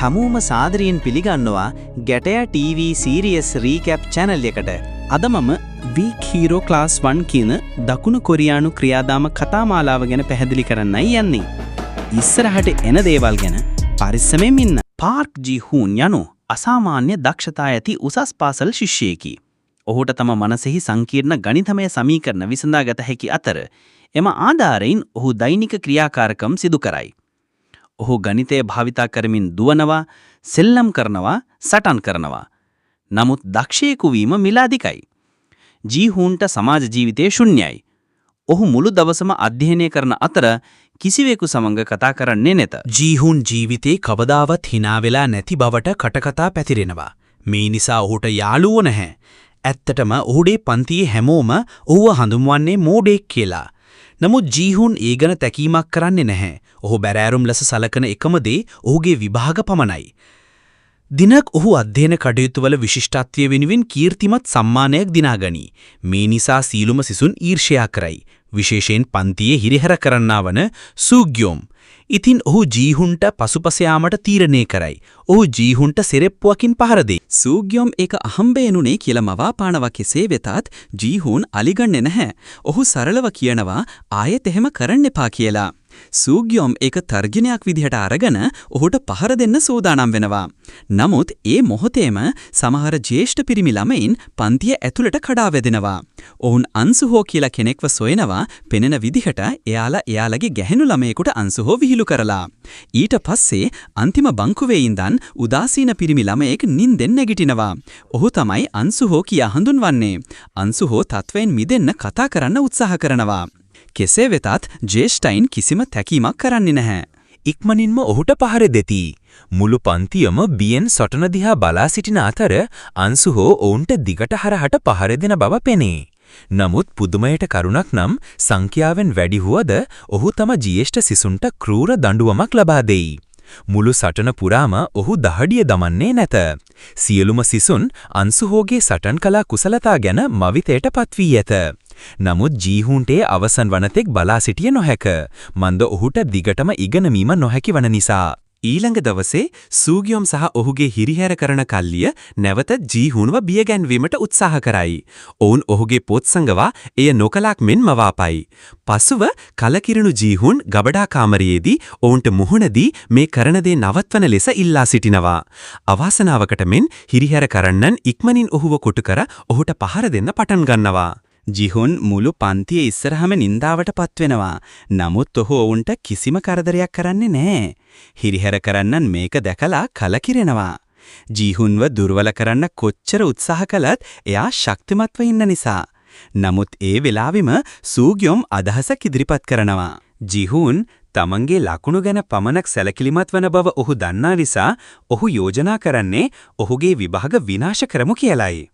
හැමෝම සාදරයෙන් පිළිගන්නවා ගැටයා TV සීරියස් රීකැප් channel එකට. අද මම Weak Hero Class 1 කියන දකුණු කොරියානු ක්‍රියාදාම කතාමාලාව ගැන පැහැදිලි කරන්නයි යන්නේ. ඉස්සරහට එන දේවල් ගැන පරිස්සමෙන් ඉන්න. පාර්ක් ජී හූන් යනු අසාමාන්‍ය දක්ෂතා ඇති උසස් පාසල් ශිෂ්‍යයෙකි. ඔහුට තම මනසෙහි සංකීර්ණ ගණිතමය සමීකරණ විසඳාගත හැකි අතර එම ආධාරයෙන් ඔහු දෛනික ක්‍රියාකාරකම් සිදු කරයි. ඔහු ගණිතය භාවිතා කරමින් දුවනවා, සෙල්ලම් කරනවා, සටන් කරනවා. නමුත් දක්ෂයෙකු වීම මිලාදිකයි. ජී හූන්ට සමාජ ජීවිතය ශුන්‍යයි. ඔහු මුළු දවසම අධ්‍යයනය කරන අතර කිසිවෙකු සමග කතා කරන්නේ නැත. ජී හූන් ජීවිතේ කවදාවත් hina වෙලා නැති බවට කටකතා පැතිරෙනවා. මේ නිසා ඔහුට යාළුවෝ නැහැ. ඇත්තටම ඔහුගේ පන්තියේ හැමෝම ඔහුව හඳුන්වන්නේ මෝඩෙක් කියලා. නමුත් ජී හූන් ඒ ගැන තැකීමක් කරන්නේ නැහැ. ඔහු බැරෑරුම් ලෙස සලකන එකම දේ ඔහුගේ විභාග පමණයි. දිනක් ඔහු අධ්‍යයන කටයුතුවල විශිෂ්ටත්වය වෙනුවෙන් කීර්තිමත් සම්මානයක් දිනාගනී. මේ නිසා සීලුම සිසුන් ඊර්ෂ්‍යා කරයි. විශේෂයෙන් පන්තියේ හිරිහැර කරන්නා වන සූග්‍යොම්. ඉතින් ඔහු ජී හූන්ට පසුපස යාමට තීරණය කරයි. ඔහු ජී හූන්ට සෙරෙප්පුවකින් පහර දෙයි. සූග්‍යොම් ඒක අහම්බේනුනේ කියලා මවා පානවා කෙසේ වෙතත් ජී හූන් අලිගන්නේ නැහැ. ඔහු සරලව කියනවා ආයෙත් එහෙම කරන්න එපා කියලා. සූග්‍යොම් ඒක තර්ජනයක් විදිහට අරගෙන ඔහුට පහර දෙන්න සූදානම් වෙනවා. නමුත් ඒ මොහොතේම සමහර ජ්‍යෙෂ්ඨ පිරිමි ළමයින් පන්තිය ඇතුළට කඩා වැදෙනවා. ඔවුන් අන්සුහෝ කියලා කෙනෙක්ව සොයනවා පෙනෙන විදිහට එයාලගේ ගැහැණු ළමයෙකුට අන්සුහෝ විහිළු කරලා. ඊට පස්සේ අන්තිම බංකුවේ ඉඳන් උදාසීන පිරිමි ළමයෙක් නිින්දෙන් නැගිටිනවා. ඔහු තමයි අන්සුහෝ කියා හඳුන්වන්නේ. අන්සුහෝ තත්වයෙන් මිදෙන්න කතා කරන්න උත්සාහ කරනවා. කෙසේ වෙතත් ජේෂ්ඨයින් කිසිම තැකීමක් කරන්නේ නැහැ. ඉක්මනින්ම ඔහුට පහර දෙති. මුළු පන්තියම බියෙන් සටන දිහා බලා සිටින අතර අන්සුහෝ ඔවුන්ට දිගට හරහට පහර දෙන බව පෙනේ. නමුත් පුදුමයට කරුණක් නම් සංඛ්‍යාවෙන් වැඩි වුවද ඔහු තම ජ්‍යෙෂ්ඨ සිසුන්ට ක්‍රූර දඬුවමක් ලබා දෙයි. මුළු සටන පුරාම ඔහු දහඩිය දමන්නේ නැත. සියලුම සිසුන් අන්සුහෝගේ සටන් කලා කුසලතා ගැන මවිතයට පත්වී ඇත. නමුත් ජී හූන්ටේ අවසන් වනතෙක් බලා සිටිය නොහැක. මන්ද ඔහුට දිගටම ඉගෙනීම නොහැකි වන නිසා. ඊළඟ දවසේ සූග්‍යොම් සහ ඔහුගේ හිරිහැර කරන කල්ලිය නැවත ජී හූන්ව බියගැන්වීමට උත්සාහ කරයි. ඔවුන් ඔහුගේ පොත් සංගවා එය නොකලක් මෙන් මවාපයි. පසුව කලකිරුණු ජී හූන් ගබඩා කාමරයේදී ඔවුන්ට මුහුණ දී මේ කරන දේ නවත්වන ලෙස ඉල්ලා සිටිනවා. අවාසනාවකට මෙන් හිරිහැර කරන්නන් ඉක්මනින් ඔහුව කොටු කර ඔහුට පහර දෙන්න පටන් ගන්නවා. ජී හූන් මුළු පන්තියේ ඉස්සරහම නින්දාවට පත්වෙනවා. නමුත් ඔහු ඔවුන්ට කිසිම කරදරයක් කරන්නේ නැහැ. හිරිහැර කරන්නන් මේක දැකලා කලකිරෙනවා. ජී හූන්ව දුර්වල කරන්න කොච්චර උත්සාහ කළත් එයා ශක්තිමත්ව ඉන්න නිසා. නමුත් ඒ වෙලාවෙම සූග්‍යොම් අදහසක් ඉදිරිපත් කරනවා. ජී හූන් තමන්ගේ ලකුණු ගැන පමණක් සැලකිලිමත් වන බව ඔහු දන්නා නිසා ඔහු යෝජනා කරන්නේ ඔහුගේ විභාග විනාශ කරමු කියලයි.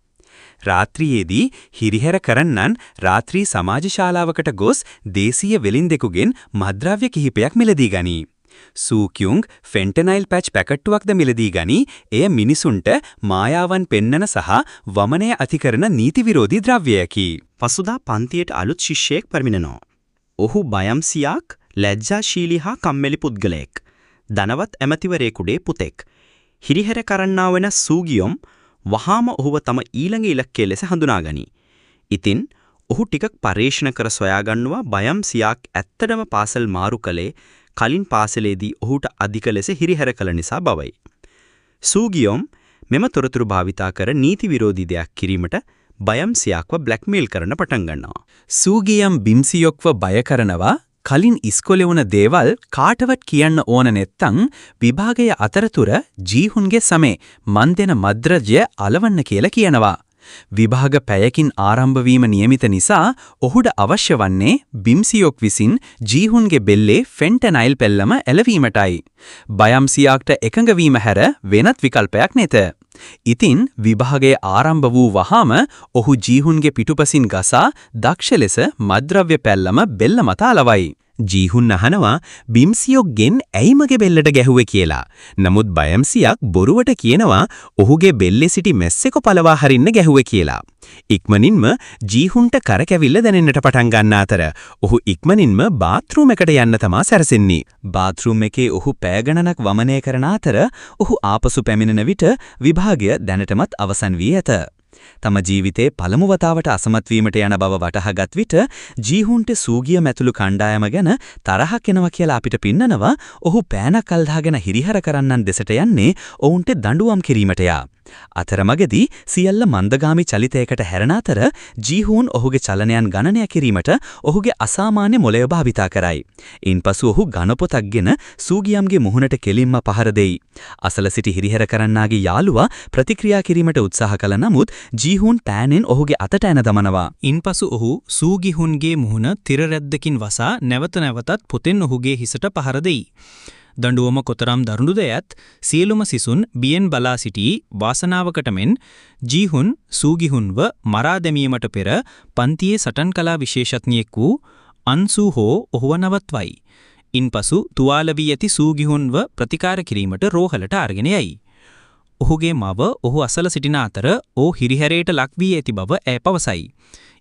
රාත්‍රියේදී හිරිහැර කරන්නන් රාත්‍රී සමාජ ශාලාවකට ගොස් දේශීය වෙලින්දෙකුගෙන් මත්ද්‍රව්‍ය කිහිපයක් මිලදී ගනී. සූක්‍යුං ෆෙන්ටනයිල් පැච් පැකට්ටුවක්ද මිලදී ගනී. එය මිනිසුන්ට මායාවන් පෙන්නන සහ වමනය ඇතිකරන නීති විරෝධී ද්‍රව්‍යයකි. පසුදා පන්තියට අලුත් ශිෂ්‍යයෙක් පැමිණෙනවා. ඔහු බයම්සියාක් ලැජ්ජාශීලී හා කම්මැලි පුද්ගලයෙක්. ධනවත් ඇමතිවරයෙකුගේ පුතෙක්. හිරිහැර කරන්නා වන සූගියොම් වහාම ඔහුව තම ඊළඟ ඉලක්කය ලෙස හඳුනාගනී. ඉතින් ඔහු ටිකක් පර්යේෂණ කර සොයාගන්නවා බයම්සියාක් ඇත්තටම පාසල් මාරු කළේ කලින් පාසලේදී ඔහුට අධික ලෙස හිරිහැර කළ නිසා බවයි. සූගියොම් මෙම තොරතුරු භාවිතා කර නීති විරෝධී දෙයක් කිරීමට බයම්සියාක්ව බ්ලැක්මේල් කරන්න පටන් ගන්නවා. සූගියම් බිම්සියොක්ව බය කරනවා. කලින් ඉස්කොලේ වුණ දේවල් කාටවත් කියන්න ඕන නැත්තම් විභාගය අතරතුර ජී හූන්ගේ සමේ මන් දෙන මද්ද්‍රව්‍ය අලවන්න කියලා කියනවා. විභාග පැයකින් ආරම්භ වීම නියමිත නිසා ඔහුට අවශ්‍ය වන්නේ බිම්සියොක් විසින් ජී හූන්ගේ බෙල්ලේ ෆෙන්ටනයිල් පෙල්ලම එලවීමටයි. බයම්සියාක්ට එකඟ වීම හැර වෙනත් විකල්පයක් නැත. ඉතින් විභාගයේ ආරම්භ වූ වහාම ඔහු ජී හූන්ගේ පිටුපසින් ගසා දක්ෂ ලෙස මද්ද්‍රව්‍ය පැල්ලම බෙල්ල මත අලවයි. ජීහුන් අහනවා බිම්සියොක්ගෙන් ඇයි මගේ බෙල්ලට ගැහුවේ කියලා. නමුත් බයම්සියක් බොරුවට කියනවා ඔහුගේ බෙල්ලේ සිටි මැස්සෙක පළවා හරින්න ගැහුවේ කියලා. ඉක්මනින්ම ජීහුන්ට කරකැවිල්ල දැනෙන්නට පටන් ගන්න අතර ඔහු ඉක්මනින්ම බාත්රූම් එකට යන්න තමා සැරසෙන්නේ. බාත්රූම් එකේ ඔහු පැය ගණනක් වමනය කරන අතර ඔහු ආපසු පැමිණෙන විට විභාගය දැනටමත් අවසන් වී ඇත. තම ජීවිතේ පළමු වතාවට අසමත් වීමට යන බව වටහාගත් විට ජීහුන්ට සූගිය මැතුළු කණ්ඩායම ගැන තරහක් එනවා කියලා අපිට පින්නනවා. ඔහු පෑනක් අල්දාගෙන හිරිහැර කරන්නන් දෙසට යන්නේ ඔවුන්ට දඬුවම් කිරීමට යා. අතරමඟදී සියල්ල මන්දගාමි චලිතයකට හැරෙන අතර ජීහුන් ඔහුගේ චලනයන් ගණනය කිරීමට ඔහුගේ අසාමාන්‍ය මොළය භාවිතා කරයි. ඉන්පසු ඔහු ඝනපොතක්ගෙන සූගියම්ගේ මුහුණට කෙලින්ම පහර දෙයි. අසල සිටි හිරිහැර කරන්නාගේ යාළුවා ප්‍රතික්‍රියා කිරීමට උත්සාහ කළ නමුත් ජීහුන් පෑනෙන් ඔහුගේ අතට ඇන දමනවා. ඉන්පසු ඔහු සූගිහුන්ගේ මුහුණ තිර රැද්දකින් වසා නැවත නැවතත් පොතෙන් ඔහුගේ හිසට පහර දෙයි. දඬුවම කොතරම් දරුණුද යත් සියලුම සිසුන් බියෙන් බලා සිටි වාසනාවකට මෙන් ජීහුන් සූගිහුන්ව මරා දැමීමට පෙර පන්තියේ සටන් කලා විශේෂඥයෙක් වූ අන්සු හෝ ඔහුව නවත්වයි. ඉන්පසු තුවාල වී ඇති සූගිහුන්ව ප්‍රතිකාර කිරීමට රෝහලට අරගෙන යයි. ඔහුගේ මව ඔහු අසල සිටින අතර ඕ හිරිහැරයට ලක් වී ඇති බව ඇය පවසයි.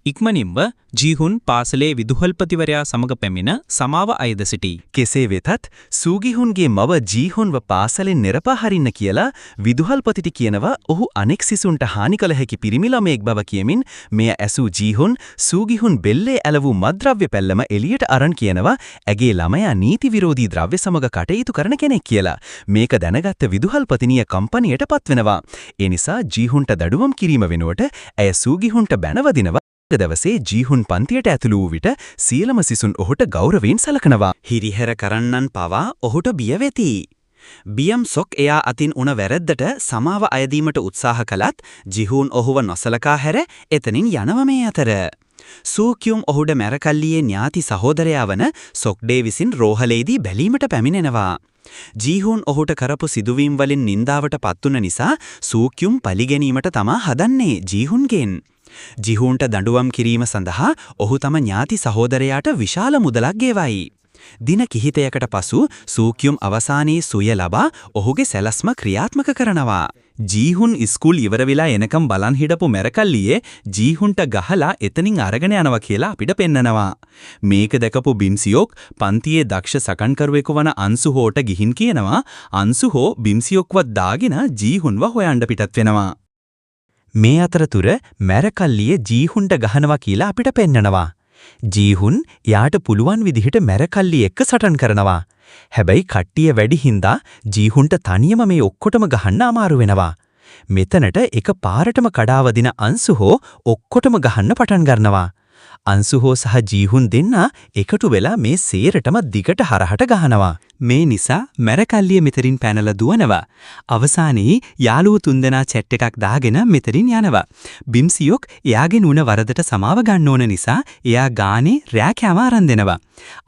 ඉක්මනින්ම ජීහුන් පාසලේ විදුහල්පතිවරයා සමග පැමිණ සමාව අයද සිටි. කෙසේ වෙතත් සූගිහුන්ගේ මව ජීහුන්ව පාසලෙන් නිරපා හරින්න කියලා විදුහල්පතිට කියනවා. ඔහු අනෙක් සිසුන්ට හානි කළ හැකි පිරිමි ළමයෙක් බව කියමින් මෙය ඇසූ ජීහුන් සූගිහුන් බෙල්ලේ ඇලවූ මත්ද්‍රව්‍ය පැල්ලම එළියට අරන් කියනවා ඇගේ ළමයා නීති විරෝධී ද්‍රව්‍ය සමග කටයුතු කරන කෙනෙක් කියලා. මේක දැනගත්ත විදුහල්පතිනිය කම්පැනියට පත්වෙනවා. ඒ නිසා ජීහුන්ට දඩුවම් කිරීම වෙනුවට ඇය සූගිහුන්ට බැනවදිනවා. දවසේ ජීහුන් පන්තියට ඇතුළු වූ විට සියලුම සිසුන් ඔහුට ගෞරවයෙන් සලකනවා. හිරිහැර කරන්නන් පවා ඔහුට බිය වෙති. බියම් සොක් එයා අතින් උන වැරද්දට සමාව අයදීමට උත්සාහ කළත් ජීහුන් ඔහුව නොසලකා හැර එතනින් යනවා මේ අතර. සූක්‍යුම් ඔහුට මැරකල්ලියේ ඥාති සහෝදරයා වන සොක්ඩේ විසින් රෝහලේදී බැලීමට පැමිණෙනවා. ජීහුන් ඔහුට කරපු සිදුවීම් වලින් නින්දාවට පත්වුන නිසා සූක්‍යුම් පලිගැනීමට තමා හදන්නේ ජීහුන්ගෙන්. ජීහුන්ට දඬුවම් කිරීම සඳහා ඔහු තම ඥාති සහෝදරයාට විශාල මුදලක් ගෙවයි. දින කිහිපයකට පසු සූක්‍යුම් අවසානයේ සුවය ලබා ඔහුගේ සැලැස්ම ක්‍රියාත්මක කරනවා. ජීහුන් ඉස්කූල් ඉවර වෙලා එනකම් බලන් හිටපු මැරකල්ලියේ ජීහුන්ට ගහලා එතනින් අරගෙන යනවා කියලා අපිට පෙන්නනවා. මේක දැකපු බිම්සියොක් පන්තියේ දක්ෂ සකන්කරුවෙකු වන අන්සුහෝට ගිහින් කියනවා අන්සුහෝ බිම්සියොක්වත් දාගෙන ජීහුන්ව හොයන්න පිටත් වෙනවා. මේ අතරතුර මැරකල්ලියේ ජීහුන්ට ගහනවා කියලා අපිට පෙන්නනවා. ජීහුන් යාට පුළුවන් විදිහට මැරකල්ලි එක්ක සටන් කරනවා. හැබැයි කට්ටිය වැඩි හින්දා ජීහුන්ට තනියම මේ ඔක්කොටම ගහන්න අමාරු වෙනවා. මෙතනට එක පාරටම කඩාවදින අන්සුහෝ ඔක්කොටම ගහන්න පටන් ගන්නවා. අන්සුහෝ සහ ජීහුන් දෙන්න එකතු වෙලා මේ සේරටම දිගට හරහට ගහනවා. මේ නිසා මැරකල්ලිය මෙතරින් පැනලා දුවනවා. අවසානයේ යාළුවෝ තුන්දෙනා චැට් එකක් දාගෙන මෙතරින් යනවා. බිම්සියොක් එයාගේ නුණ වරදට සමාව ගන්න ඕන නිසා එයා ගානේ රෑ කෑම අරන් දෙනවා.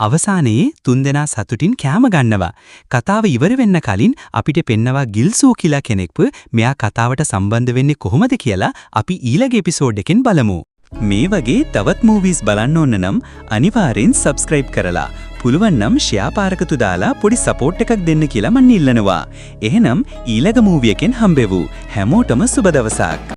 අවසානයේ තුන්දෙනා සතුටින් කෑම ගන්නවා. කතාව ඉවර වෙන්න කලින් අපිට පෙන්නවා ගිල්සූ කියලා කෙනෙක්ව මෙයා කතාවට සම්බන්ධ වෙන්නේ කොහොමද කියලා අපි ඊළඟ එපිසෝඩ් එකෙන් බලමු. මේ වගේ තවත් මූවීස් බලන්න ඕන නම් අනිවාර්යෙන් සබ්ස්ක්‍රයිබ් කරලා පුළුවන් නම් ෂෙයා පාරකතු දාලා පොඩි සපෝට් එකක් දෙන්න කියලා මම ඉල්ලනවා. එහෙනම් ඊළඟ මූවී එකෙන් හම්බෙමු. හැමෝටම සුබ දවසක්.